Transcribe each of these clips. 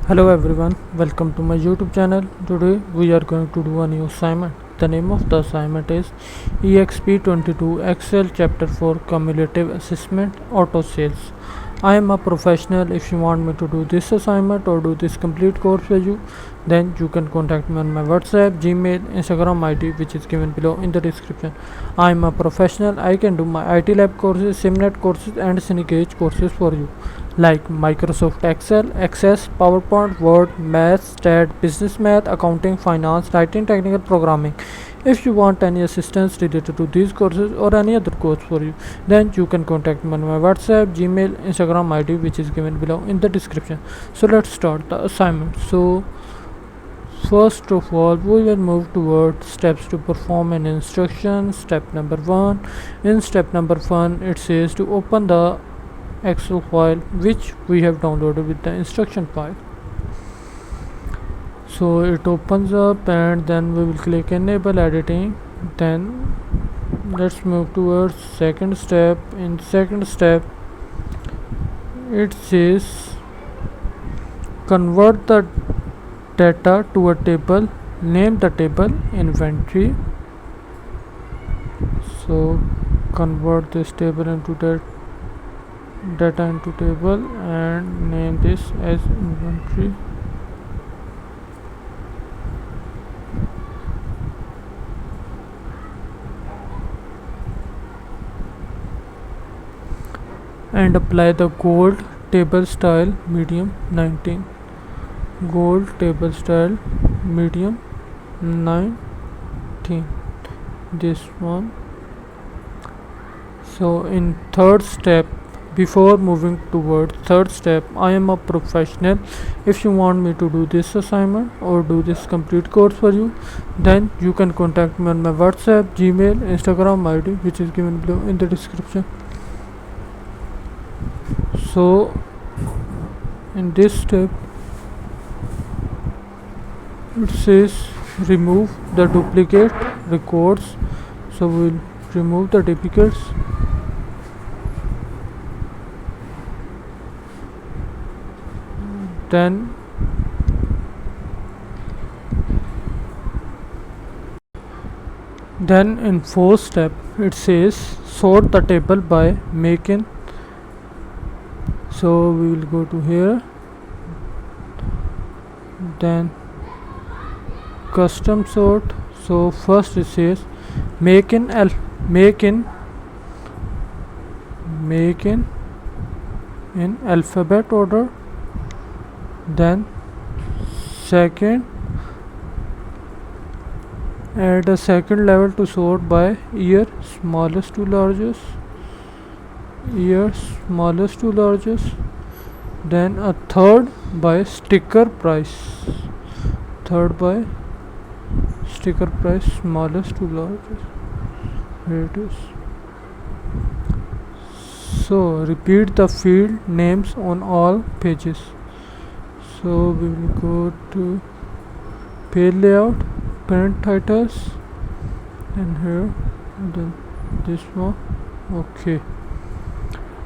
Hello everyone, welcome to my YouTube channel. Today we are going to do a new assignment. The name of the assignment is EXP22 Excel Chapter 4 Cumulative Assessment Auto Sales. I am a professional. If you want me to do this assignment or do this complete course for you, then you can contact me on my WhatsApp, Gmail, Instagram ID, which is given below in the description. I am a professional. I can do my MyITLab courses, Simnet courses and Cengage courses for you, like Microsoft Excel, Access, PowerPoint, Word, Math, Stat, Business Math, Accounting, Finance, Writing, Technical Programming. If you want any assistance related to these courses or any other course for you, then you can contact me on my WhatsApp, Gmail, Instagram ID, which is given below in the description. So let's start the assignment. So first of all, we will move towards steps to perform an instruction. Step number 1. In step number 1, it says to open the Excel file which we have downloaded with the instruction file. So it opens up and then we will click enable editing. Then let's move towards second step. In second step, it says convert the data to a table. Name the table inventory. So convert this table into that data into table and name this as inventory. And apply the gold table style medium 19. Gold table style medium 19, this one. So in third step, before moving towards third step, I am a professional. If you want me to do this assignment or do this complete course for you, then you can contact me on my WhatsApp, Gmail, Instagram ID, which is given below in the description. So in this step, it says remove the duplicate records. So we will remove the duplicates. Then in fourth step, it says sort the table by making. So we will go to here, then custom sort. So first it says make in alphabet order. Then second, add a second level to sort by year, smallest to largest. Then a third by sticker price. Smallest to largest. Here it is. So repeat the field names on all pages. So we will go to page layout, print titles, and here, then this one. Okay,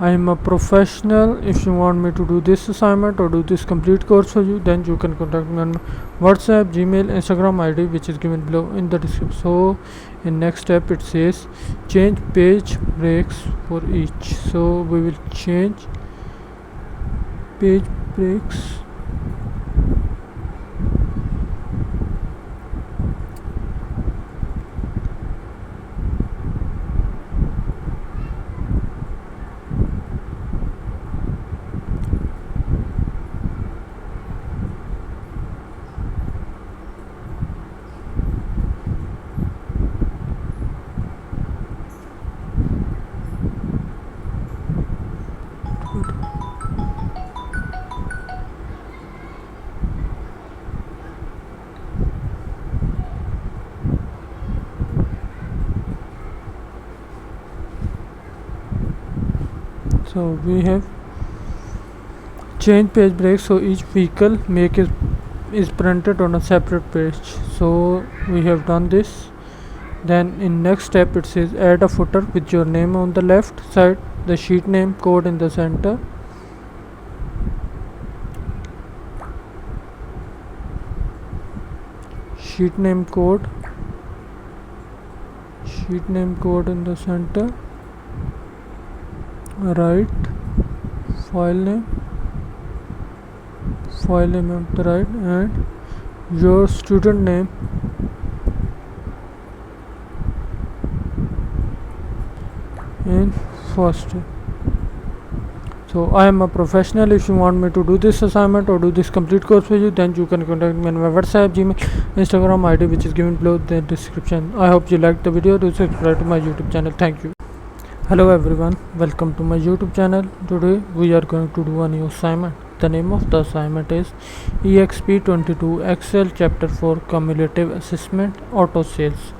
I am a professional. If you want me to do this assignment or do this complete course for you, then you can contact me on WhatsApp, Gmail, Instagram ID, which is given below in the description. So in next step, it says change page breaks for each. So we will change page breaks. So we have changed page breaks, so each vehicle make is printed on a separate page. So we have done this. Then in next step, it says add a footer with your name on the left side, the sheet name code in the center. sheet name code in the center, write file name on the right, and your student name in first. So I am a professional. If you want me to do this assignment or do this complete course for you, then you can contact me on my WhatsApp, Gmail, Instagram ID, which is given below the description. I hope you liked the video. Do subscribe to my YouTube channel. Thank you. Hello everyone, welcome to my YouTube channel. Today we are going to do a new assignment. The name of the assignment is EXP22 Excel Chapter 4 Cumulative Assessment Auto Sales.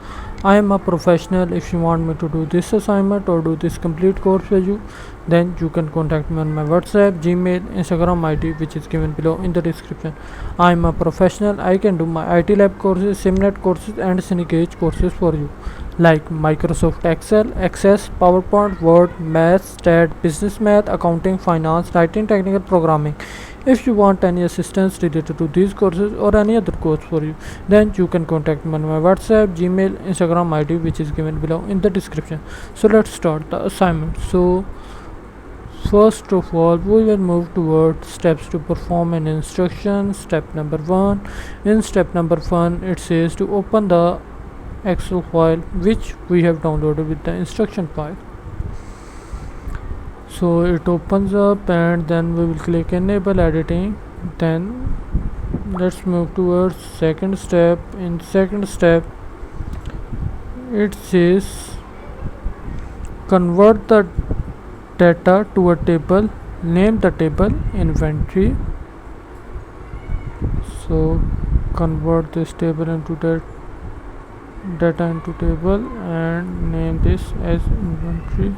I am a professional. If you want me to do this assignment or do this complete course for you, then you can contact me on my WhatsApp, Gmail, Instagram ID, which is given below in the description. I am a professional. I can do MyITLab courses, Simnet courses and Syndicate courses for you, like Microsoft Excel, Access, PowerPoint, Word, Math, Stat, Business Math, Accounting, Finance, Writing, Technical Programming. If you want any assistance related to these courses or any other course for you, then you can contact me on my WhatsApp, Gmail, Instagram ID, which is given below in the description. So let's start the assignment. So first of all, we will move towards steps to perform an instruction. Step number 1. In step number 1, it says to open the Excel file which we have downloaded with the instruction file. So it opens up, and then we will click enable editing. Then let's move towards second step. In second step, it says convert the data to a table. Name the table inventory. So convert this table into that data into table and name this as inventory.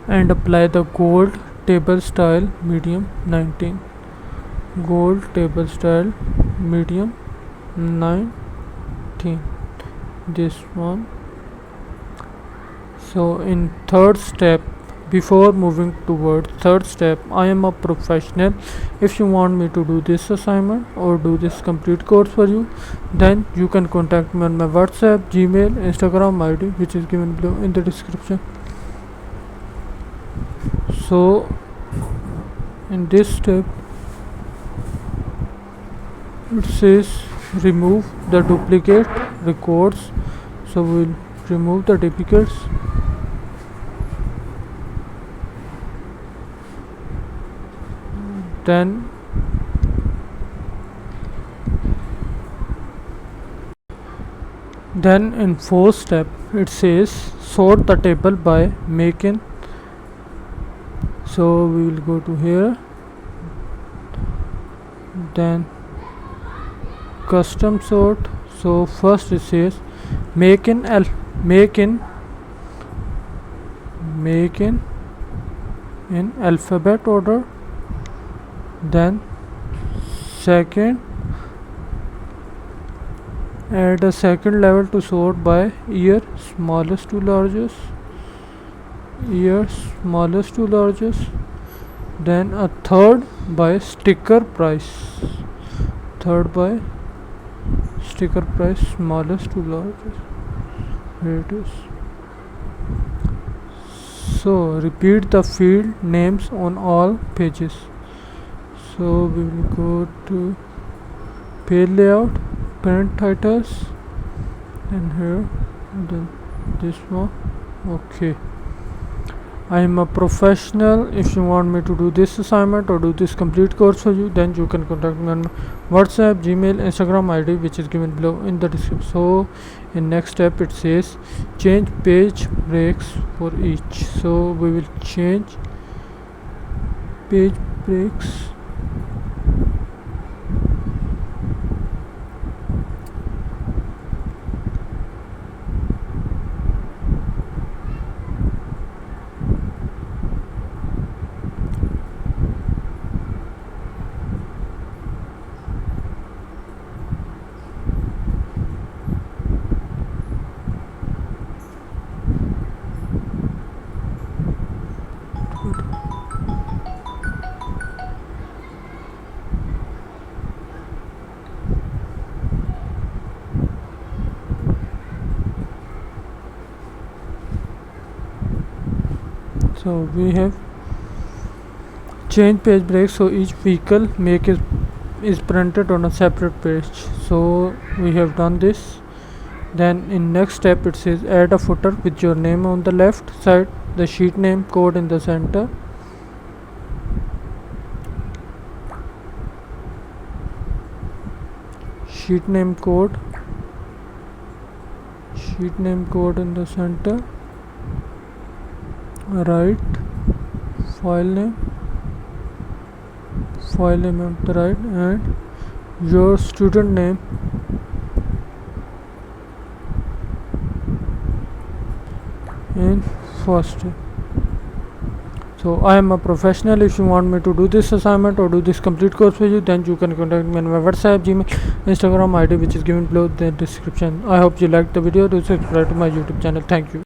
And apply the gold table style medium 19. Gold table style medium 19, this one. So in third step, before moving towards third step, I am a professional. If you want me to do this assignment or do this complete course for you, then you can contact me on my WhatsApp, Gmail, Instagram ID, which is given below in the description. So in this step, it says remove the duplicate records. So we'll remove the duplicates. Then in fourth step, it says sort the table by making. So we will go to here, then custom sort. So first it says make in alphabet order. Then second, add a second level to sort by year, smallest to largest. Then a third by sticker price. Smallest to largest. Here it is. So repeat the field names on all pages. So we will go to page layout, parent titles, and here, then this one. Okay. I am a professional. If you want me to do this assignment or do this complete course for you, then you can contact me on WhatsApp, Gmail, Instagram ID, which is given below in the description. So in next step, it says change page breaks for each. So we will change page breaks. So we have change page break, so each vehicle make is printed on a separate page. So we have done this. Then in next step it says add a footer with your name on the left side, the sheet name code in the center. Sheet name code in the center, right, file name on the right, and your student name in first. So I am a professional. If you want me to do this assignment or do this complete course for you, then you can contact me on my WhatsApp, Gmail, Instagram ID, which is given below the description. I hope you liked the video. Do subscribe to my YouTube channel. Thank you.